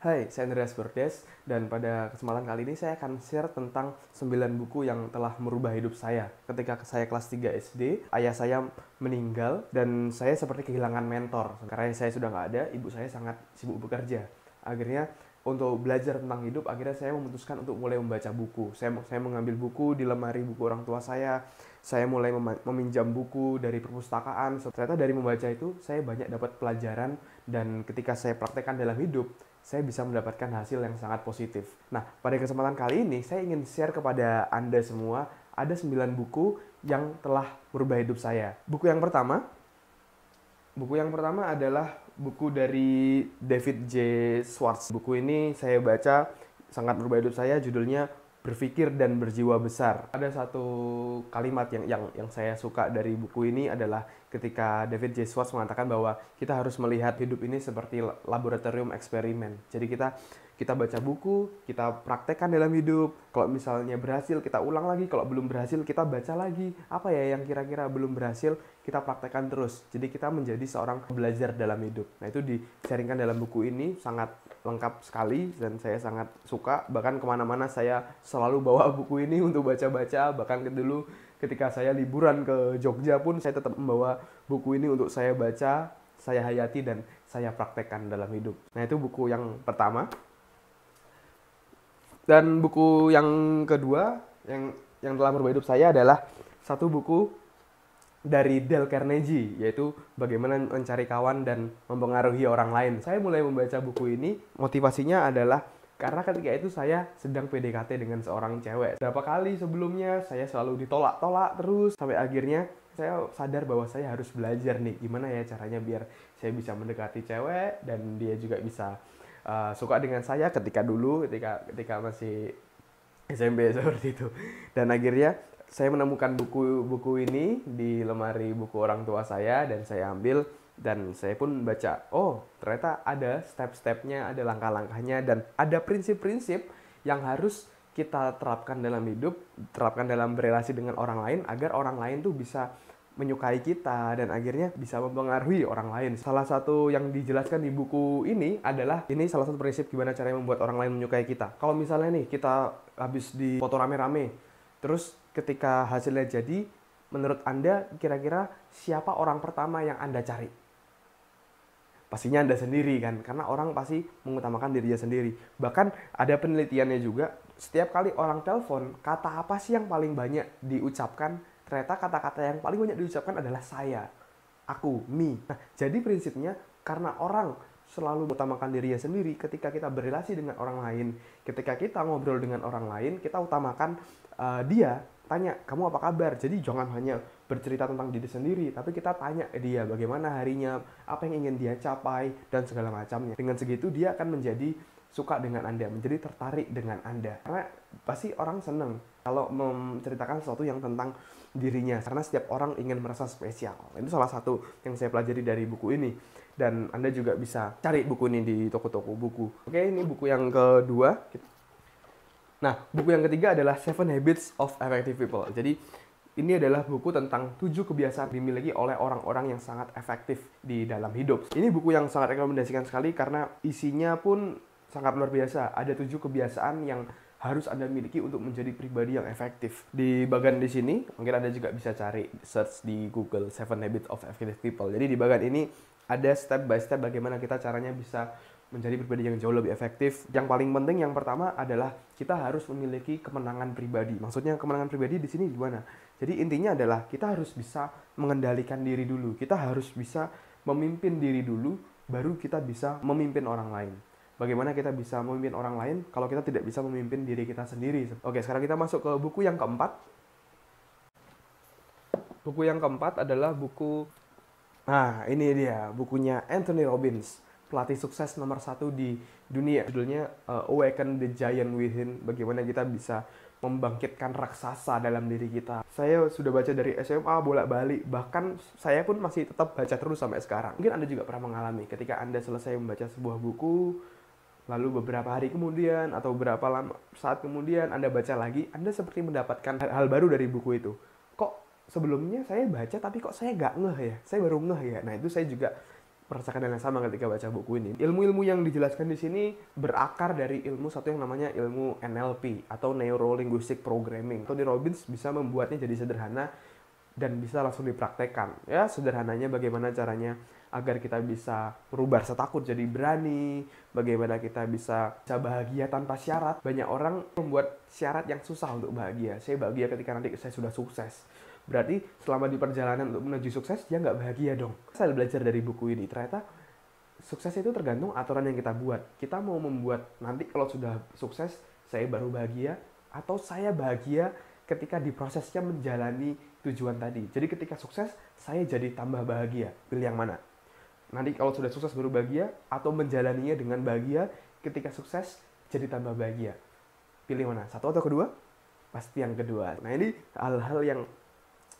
Hai, saya Andreas Bordes dan pada kesempatan kali ini saya akan share tentang 9 buku yang telah merubah hidup saya. Ketika saya kelas 3 SD, ayah saya meninggal dan saya seperti kehilangan mentor. Karena saya sudah nggak ada, ibu saya sangat sibuk bekerja. Akhirnya untuk belajar tentang hidup, akhirnya saya memutuskan untuk mulai membaca buku. Saya mengambil buku di lemari buku orang tua saya mulai meminjam buku dari perpustakaan. Ternyata dari membaca itu, saya banyak dapat pelajaran dan ketika saya praktekkan dalam hidup, saya bisa mendapatkan hasil yang sangat positif. Nah, pada kesempatan kali ini, saya ingin share kepada Anda semua, ada 9 buku yang telah merubah hidup saya. Buku yang pertama adalah buku dari David J. Schwartz. Buku ini saya baca, sangat merubah hidup saya, judulnya Berpikir dan Berjiwa Besar. Ada satu kalimat yang saya suka dari buku ini adalah ketika David J. Schwartz mengatakan bahwa kita harus melihat hidup ini seperti laboratorium eksperimen. Jadi kita baca buku, kita praktekkan dalam hidup. Kalau misalnya berhasil, kita ulang lagi. Kalau belum berhasil, kita baca lagi. Apa ya yang kira-kira belum berhasil, kita praktekkan terus. Jadi kita menjadi seorang belajar dalam hidup. Nah, itu di-sharingkan dalam buku ini, sangat lengkap sekali dan saya sangat suka. Bahkan kemana-mana saya selalu bawa buku ini untuk baca-baca. Bahkan dulu ketika saya liburan ke Jogja pun saya tetap membawa buku ini untuk saya baca, saya hayati dan saya praktekkan dalam hidup. Nah, itu buku yang pertama. Dan buku yang kedua yang telah merubah hidup saya adalah satu buku dari Dale Carnegie, yaitu Bagaimana Mencari Kawan dan Mempengaruhi Orang Lain. Saya mulai membaca buku ini, motivasinya adalah karena ketika itu saya sedang PDKT dengan seorang cewek. Berapa kali sebelumnya saya selalu ditolak-tolak terus, sampai akhirnya saya sadar bahwa saya harus belajar nih, gimana ya caranya biar saya bisa mendekati cewek dan dia juga bisa suka dengan saya ketika masih SMP seperti itu. Dan akhirnya saya menemukan buku ini di lemari buku orang tua saya dan saya ambil dan saya pun baca. Oh, ternyata ada step-stepnya, ada langkah-langkahnya dan ada prinsip-prinsip yang harus kita terapkan dalam hidup, terapkan dalam berelasi dengan orang lain agar orang lain tuh bisa menyukai kita dan akhirnya bisa mempengaruhi orang lain. Salah satu yang dijelaskan di buku ini adalah ini salah satu prinsip gimana caranya membuat orang lain menyukai kita. Kalau misalnya nih kita habis di foto rame-rame, terus ketika hasilnya jadi, menurut Anda kira-kira siapa orang pertama yang Anda cari? Pastinya Anda sendiri kan, karena orang pasti mengutamakan dirinya sendiri. Bahkan ada penelitiannya juga, setiap kali orang telepon, kata apa sih yang paling banyak diucapkan? Ternyata kata-kata yang paling banyak diucapkan adalah saya, aku, me. Nah, jadi prinsipnya karena orang selalu mengutamakan dirinya sendiri, ketika kita berrelasi dengan orang lain, ketika kita ngobrol dengan orang lain, kita utamakan dia, tanya, kamu apa kabar? Jadi jangan hanya bercerita tentang diri sendiri, tapi kita tanya dia bagaimana harinya, apa yang ingin dia capai, dan segala macamnya. Dengan segitu dia akan menjadi suka dengan Anda, menjadi tertarik dengan Anda. Karena pasti orang senang kalau menceritakan sesuatu yang tentang dirinya, karena setiap orang ingin merasa spesial. Itu salah satu yang saya pelajari dari buku ini. Dan Anda juga bisa cari buku ini di toko-toko buku. Oke, ini buku yang kedua. Nah, buku yang ketiga adalah Seven Habits of Effective People. Jadi, ini adalah buku tentang 7 kebiasaan dimiliki oleh orang-orang yang sangat efektif di dalam hidup. Ini buku yang sangat rekomendasikan sekali karena isinya pun sangat luar biasa. Ada 7 kebiasaan yang harus Anda miliki untuk menjadi pribadi yang efektif. Di bagian di sini, mungkin Anda juga bisa cari search di Google Seven Habits of Effective People. Jadi di bagian ini ada step by step bagaimana kita caranya bisa menjadi pribadi yang jauh lebih efektif. Yang paling penting yang pertama adalah kita harus memiliki kemenangan pribadi. Maksudnya kemenangan pribadi di sini gimana? Jadi intinya adalah kita harus bisa mengendalikan diri dulu. Kita harus bisa memimpin diri dulu, baru kita bisa memimpin orang lain. Bagaimana kita bisa memimpin orang lain kalau kita tidak bisa memimpin diri kita sendiri? Oke, sekarang kita masuk ke buku yang keempat. Buku yang keempat adalah buku... Nah, ini dia bukunya Anthony Robbins, pelatih sukses nomor 1 di dunia. Judulnya Awaken the Giant Within, bagaimana kita bisa membangkitkan raksasa dalam diri kita. Saya sudah baca dari SMA bolak-balik, bahkan saya pun masih tetap baca terus sampai sekarang. Mungkin Anda juga pernah mengalami ketika Anda selesai membaca sebuah buku, lalu beberapa hari kemudian atau beberapa saat kemudian Anda baca lagi, Anda seperti mendapatkan hal baru dari buku itu. Kok sebelumnya saya baca tapi kok saya nggak ngeh ya, saya baru ngeh ya. Nah, itu saya juga merasakan hal yang sama ketika baca buku ini. Ilmu-ilmu yang dijelaskan di sini berakar dari ilmu satu yang namanya ilmu NLP atau Neuro Linguistic Programming. Tony Robbins bisa membuatnya jadi sederhana dan bisa langsung dipraktekkan. Ya, sederhananya bagaimana caranya agar kita bisa merubah rasa takut jadi berani, bagaimana kita bisa bahagia tanpa syarat. Banyak orang membuat syarat yang susah untuk bahagia. Saya bahagia ketika nanti saya sudah sukses. Berarti selama di perjalanan untuk menuju sukses, dia nggak bahagia dong. Saya belajar dari buku ini, ternyata sukses itu tergantung aturan yang kita buat. Kita mau membuat nanti kalau sudah sukses, saya baru bahagia, atau saya bahagia ketika di prosesnya menjalani tujuan tadi. Jadi ketika sukses, saya jadi tambah bahagia. Pilih yang mana? Nanti kalau sudah sukses baru bahagia, atau menjalaninya dengan bahagia ketika sukses jadi tambah bahagia. Pilih mana? Satu atau kedua? Pasti yang kedua. Nah, ini hal-hal yang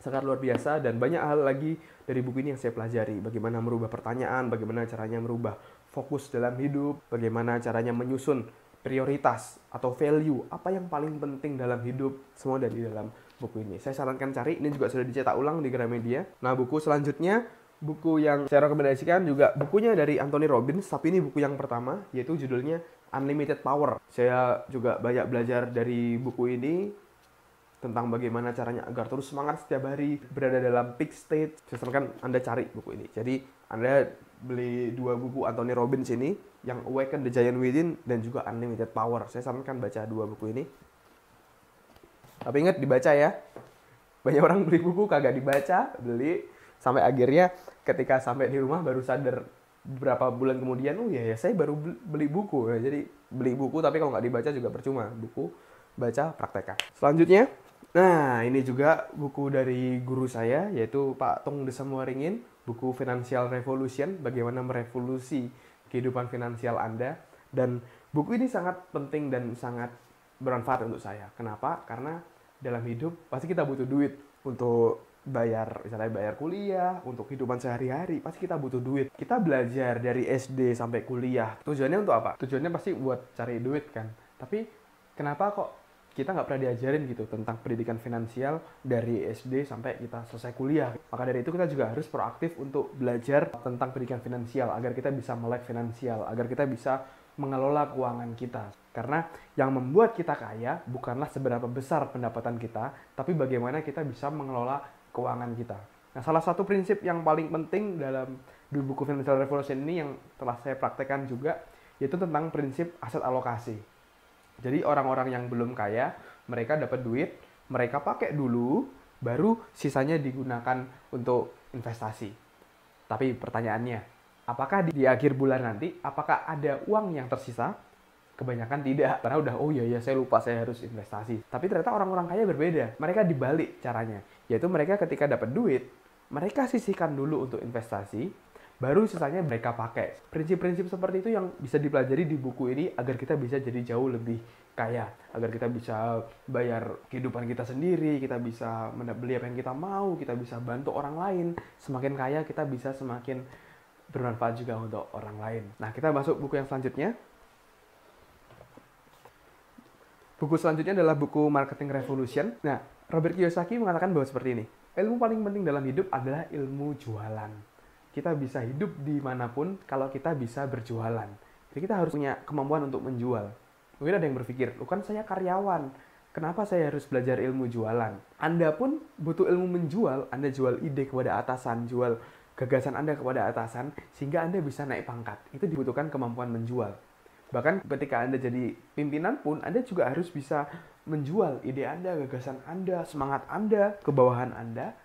sangat luar biasa dan banyak hal lagi dari buku ini yang saya pelajari. Bagaimana merubah pertanyaan, bagaimana caranya merubah fokus dalam hidup, bagaimana caranya menyusun prioritas atau value, apa yang paling penting dalam hidup, semua dari dalam buku ini. Saya sarankan cari, ini juga sudah dicetak ulang di Gramedia. Nah, buku selanjutnya, buku yang saya rekomendasikan juga bukunya dari Anthony Robbins, tapi ini buku yang pertama, yaitu judulnya Unlimited Power. Saya juga banyak belajar dari buku ini, tentang bagaimana caranya agar terus semangat setiap hari, berada dalam peak state. Saya sarankan Anda cari buku ini. Jadi, Anda beli 2 buku Anthony Robbins ini, yang Awaken the Giant Within dan juga Unlimited Power. Saya sarankan baca 2 buku ini. Tapi ingat dibaca ya. Banyak orang beli buku kagak dibaca, beli sampai akhirnya ketika sampai di rumah baru sadar beberapa bulan kemudian, oh iya ya saya baru beli buku. Ya, jadi beli buku tapi kalau nggak dibaca juga percuma. Buku baca praktekkan. Selanjutnya, nah, ini juga buku dari guru saya, yaitu Pak Tung Desamuaringin, buku Financial Revolution, bagaimana merevolusi kehidupan finansial Anda. Dan buku ini sangat penting dan sangat bermanfaat untuk saya. Kenapa? Karena dalam hidup pasti kita butuh duit untuk bayar, misalnya bayar kuliah, untuk kehidupan sehari-hari, pasti kita butuh duit. Kita belajar dari SD sampai kuliah, tujuannya untuk apa? Tujuannya pasti buat cari duit kan. Tapi kenapa kok kita nggak pernah diajarin gitu tentang pendidikan finansial dari SD sampai kita selesai kuliah. Maka dari itu kita juga harus proaktif untuk belajar tentang pendidikan finansial agar kita bisa melek finansial, agar kita bisa mengelola keuangan kita. Karena yang membuat kita kaya bukanlah seberapa besar pendapatan kita, tapi bagaimana kita bisa mengelola keuangan kita. Nah, salah satu prinsip yang paling penting dalam di buku Financial Revolution ini yang telah saya praktekkan juga, yaitu tentang prinsip aset alokasi. Jadi orang-orang yang belum kaya, mereka dapat duit, mereka pakai dulu, baru sisanya digunakan untuk investasi. Tapi pertanyaannya, apakah di akhir bulan nanti, apakah ada uang yang tersisa? Kebanyakan tidak, karena udah, oh iya saya lupa saya harus investasi. Tapi ternyata orang-orang kaya berbeda, mereka dibalik caranya. Yaitu mereka ketika dapat duit, mereka sisihkan dulu untuk investasi, baru sisanya mereka pakai. Prinsip-prinsip seperti itu yang bisa dipelajari di buku ini agar kita bisa jadi jauh lebih kaya. Agar kita bisa bayar kehidupan kita sendiri, kita bisa beli apa yang kita mau, kita bisa bantu orang lain. Semakin kaya kita bisa semakin bermanfaat juga untuk orang lain. Nah, kita masuk buku yang selanjutnya. Buku selanjutnya adalah buku Marketing Revolution. Nah, Robert Kiyosaki mengatakan bahwa seperti ini. Ilmu paling penting dalam hidup adalah ilmu jualan. Kita bisa hidup dimanapun kalau kita bisa berjualan. Jadi kita harus punya kemampuan untuk menjual. Mungkin ada yang berpikir, kan saya karyawan, kenapa saya harus belajar ilmu jualan? Anda pun butuh ilmu menjual, Anda jual ide kepada atasan, jual gagasan Anda kepada atasan, sehingga Anda bisa naik pangkat. Itu dibutuhkan kemampuan menjual. Bahkan ketika Anda jadi pimpinan pun, Anda juga harus bisa menjual ide Anda, gagasan Anda, semangat Anda, kebawahan Anda,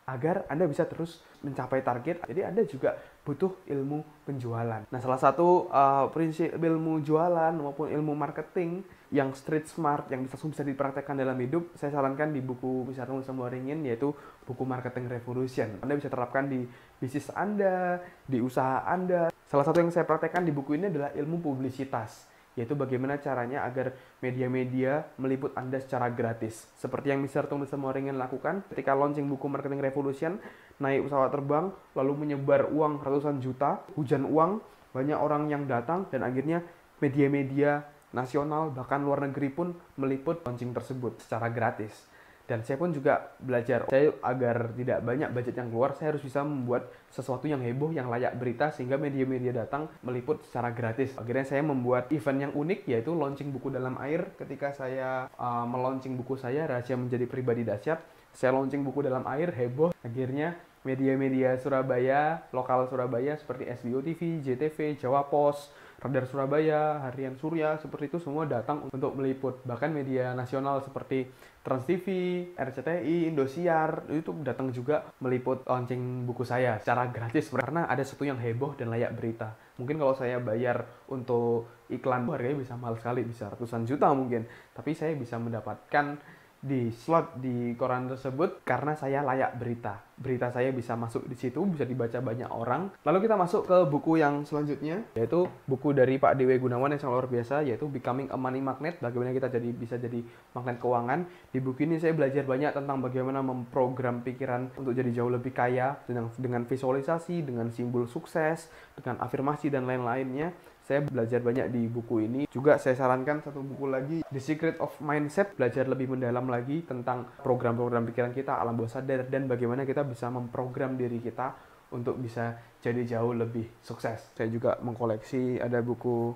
agar Anda bisa terus mencapai target. Jadi Anda juga butuh ilmu penjualan. Nah, salah satu prinsip ilmu jualan maupun ilmu marketing yang street smart, yang bisa dipraktekkan dalam hidup, saya sarankan di buku Misar Nulis Semboringin, yaitu buku Marketing Revolution. Anda bisa terapkan di bisnis Anda, di usaha Anda. Salah satu yang saya praktekkan di buku ini adalah ilmu publisitas, yaitu bagaimana caranya agar media-media meliput Anda secara gratis. Seperti yang Mr. Tung Desamuaringin lakukan ketika launching buku Marketing Revolution, naik pesawat terbang, lalu menyebar uang ratusan juta, hujan uang, banyak orang yang datang, dan akhirnya media-media nasional, bahkan luar negeri pun meliput launching tersebut secara gratis. Dan saya pun juga belajar, saya agar tidak banyak budget yang keluar, saya harus bisa membuat sesuatu yang heboh, yang layak berita, sehingga media-media datang meliput secara gratis. Akhirnya saya membuat event yang unik, yaitu launching buku dalam air. Ketika saya melaunching buku saya, Rahasia Menjadi Pribadi Dahsyat, saya launching buku dalam air, heboh. Akhirnya media-media Surabaya, lokal Surabaya seperti SBO TV, JTV, Jawa Pos, Radar Surabaya, Harian Surya, seperti itu semua datang untuk meliput. Bahkan media nasional seperti Trans TV, RCTI, Indosiar, itu datang juga meliput launching buku saya secara gratis. Karena ada sesuatu yang heboh dan layak berita. Mungkin kalau saya bayar untuk iklan, harganya bisa mahal sekali, bisa ratusan juta mungkin. Tapi saya bisa mendapatkan di slot di koran tersebut karena saya layak berita. Berita saya bisa masuk di situ, bisa dibaca banyak orang. Lalu kita masuk ke buku yang selanjutnya, yaitu buku dari Pak Dewi Gunawan yang sangat luar biasa, yaitu Becoming a Money Magnet, bagaimana kita bisa jadi magnet keuangan. Di buku ini saya belajar banyak tentang bagaimana memprogram pikiran untuk jadi jauh lebih kaya dengan visualisasi, dengan simbol sukses, dengan afirmasi dan lain-lainnya. Saya belajar banyak di buku ini. Juga saya sarankan satu buku lagi, The Secret of Mindset, belajar lebih mendalam lagi tentang program-program pikiran kita, alam bawah sadar, dan bagaimana kita bisa memprogram diri kita untuk bisa jadi jauh lebih sukses. Saya juga mengkoleksi, ada buku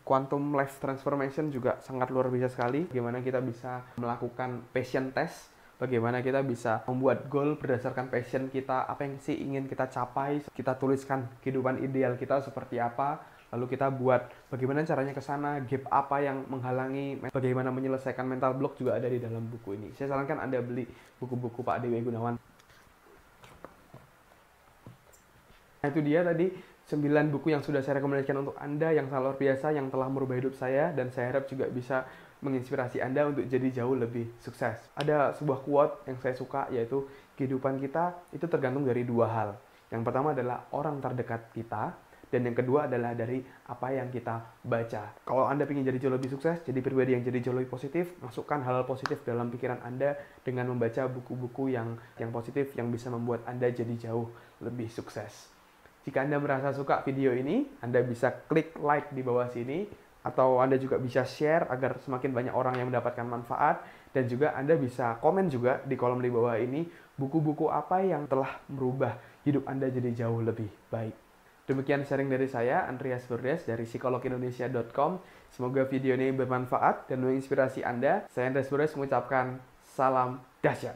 Quantum Life Transformation, juga sangat luar biasa sekali. Bagaimana kita bisa melakukan passion test, bagaimana kita bisa membuat goal berdasarkan passion kita, apa yang sih ingin kita capai, kita tuliskan kehidupan ideal kita seperti apa, lalu kita buat bagaimana caranya ke sana, gap apa yang menghalangi, bagaimana menyelesaikan mental block, juga ada di dalam buku ini. Saya sarankan Anda beli buku-buku Pak Dewi Gunawan. Nah, itu dia tadi 9 buku yang sudah saya rekomendasikan untuk Anda yang sangat luar biasa, yang telah merubah hidup saya, dan saya harap juga bisa menginspirasi Anda untuk jadi jauh lebih sukses. Ada sebuah quote yang saya suka, yaitu kehidupan kita itu tergantung dari dua hal. Yang pertama adalah orang terdekat kita, dan yang kedua adalah dari apa yang kita baca. Kalau Anda ingin jadi jauh lebih sukses, jadi pribadi yang jadi jauh lebih positif, masukkan hal-hal positif dalam pikiran Anda dengan membaca buku-buku yang positif, yang bisa membuat Anda jadi jauh lebih sukses. Jika Anda merasa suka video ini, Anda bisa klik like di bawah sini, atau Anda juga bisa share agar semakin banyak orang yang mendapatkan manfaat, dan juga Anda bisa komen juga di kolom di bawah ini, buku-buku apa yang telah merubah hidup Anda jadi jauh lebih baik. Demikian sharing dari saya, Andreas Bordes dari psikologindonesia.com. Semoga video ini bermanfaat dan menginspirasi Anda. Saya Andreas Bordes mengucapkan salam dahsyat.